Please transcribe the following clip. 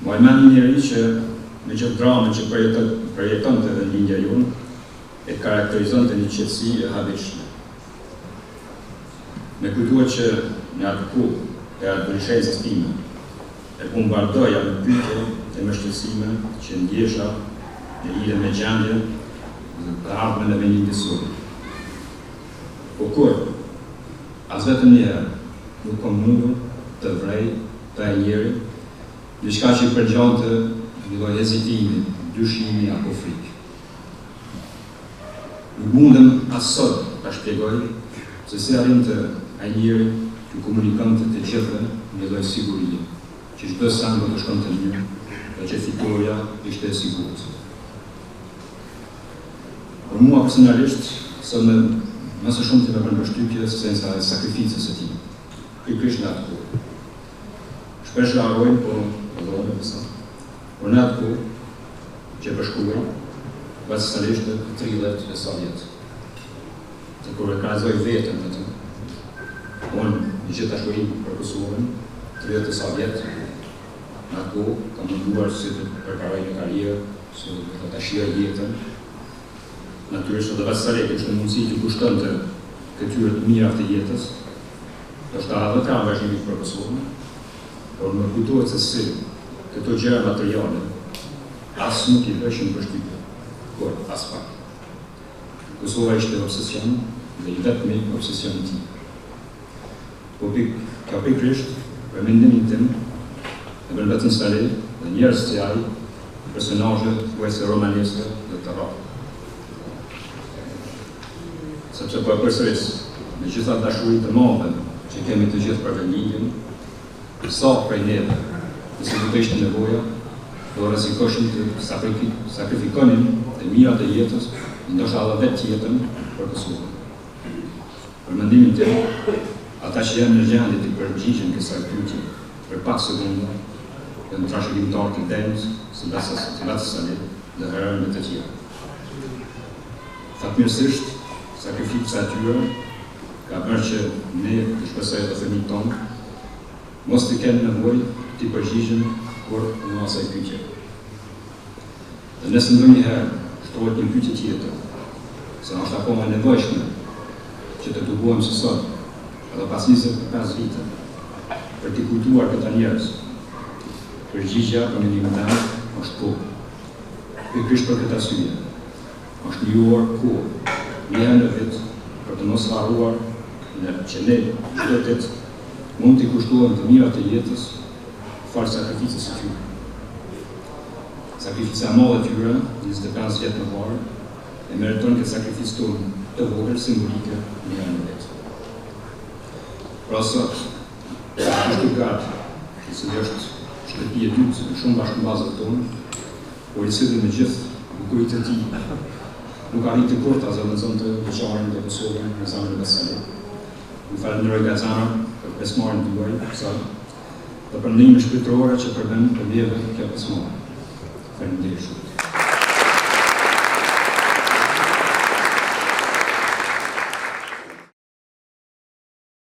Më mend njëri që me gjithë dramën që projektonte edhe lindja jonë, e karakterizonte një qetësi e habitshme. Me kujtuar që në atë kohë e adoleshencës time, e bombardoja me pyetje e mbështetësime që ndjesha në lidhje me gjendjen dhe të ardhmen e vendimit. Po kur, as vetëm një herë, nuk kom mundur të vrej, të njeri, diçka që i përgjante një lloj hezitimi, dyshimi apo frikë. Nuk mundem as sot ta shpjegoj se si arrinte ai njeri të komunikonte të gjithëve një lloj sigurie, që çdo sa do të shkonte mirë, dhe që fitoria ishte e sigurt. Për mua personalisht, sot më së shumti më bën përshtypje senca e sakrificës së tij. Pikërisht në atë kohë. Shpesh harrojmë, po me pësa. Por në atë kohë, që përshkuaj, basisalisht të 30 e sa vjetë. Të kur e krahasoj vetën me të, unë një që të shkojim për Kosovën, 30 e sa vjetë, në atë kohë, kam munduar si të përkaroj një karierë, si të të shia jetën. Natyrisht edhe basisalisht është në mundësi që kushtonte këtyre të mirat të jetës, do shta edhe ka vazhdimit për Kosovën, por më kujtohet se si këto gjëra materiale as nuk i bëshin përshtypje, por as pak. Kosova ishte obsesion dhe i vetmi obsesion i tij. Po kjo pikërisht, për mendimin tim, e bën vetëm Sali dhe njerëz të ai, personazhe thuajse romaneske dhe të rrallë. Sepse po e përsëris, me gjitha dashuritë të mëdha që kemi të gjithë për vendin, sa prej neve, nëse do të ishte nevoja, do rrezikoshim të sakrifikonim të mirat e jetës, ndoshta edhe vetë jetën për Kosovën. Për mendimin tim, ata që janë në gjendje të përgjigjen kësaj pyetje për pak sekonda, janë trashëgimtarë të denjë, sipas Salit dhe herëve të tjera. Fatmirësisht, sakrifica e tyre ka bërë që ne të shpesoj të fëmijët tonë mos të kenë nevojë të përgjigjen kur në asaj pyetje. Dhe nëse ndonjëherë shtohet një pyetje tjetër, se është akoma nevojshme që të duhuam së sot, edhe pas 25 vite, për t'i kujtuar këta njerëz, përgjigja për mendimin tim është po. Pikërisht për këtë arsye, është lejuar kohë, një herë në vit, për të mos harruar që ne çdo ditë mund t'i kushtohen të mirat e jetës fal sakrificës së tyre. Sakrifica e madhe e tyre, 25 vjet më parë, e meriton këtë sakrificë tonë të vogël simbolike një herë në vit. Pra sot, është gati, i cili është shtëpi e dytë në shumë bashkëmbazët tonë, por i cili me gjithë bukuritë e tij nuk arriti kurrë ta zëvendësonte veçarin dhe Kosovën në zemrën e Salit. Më falenderoj nga zemra për pjesëmarrjen tuaj sot dhe për ndihmën shpirtërore që përbën për vjedhje kjo pjesëmarrje. Faleminderit shumë.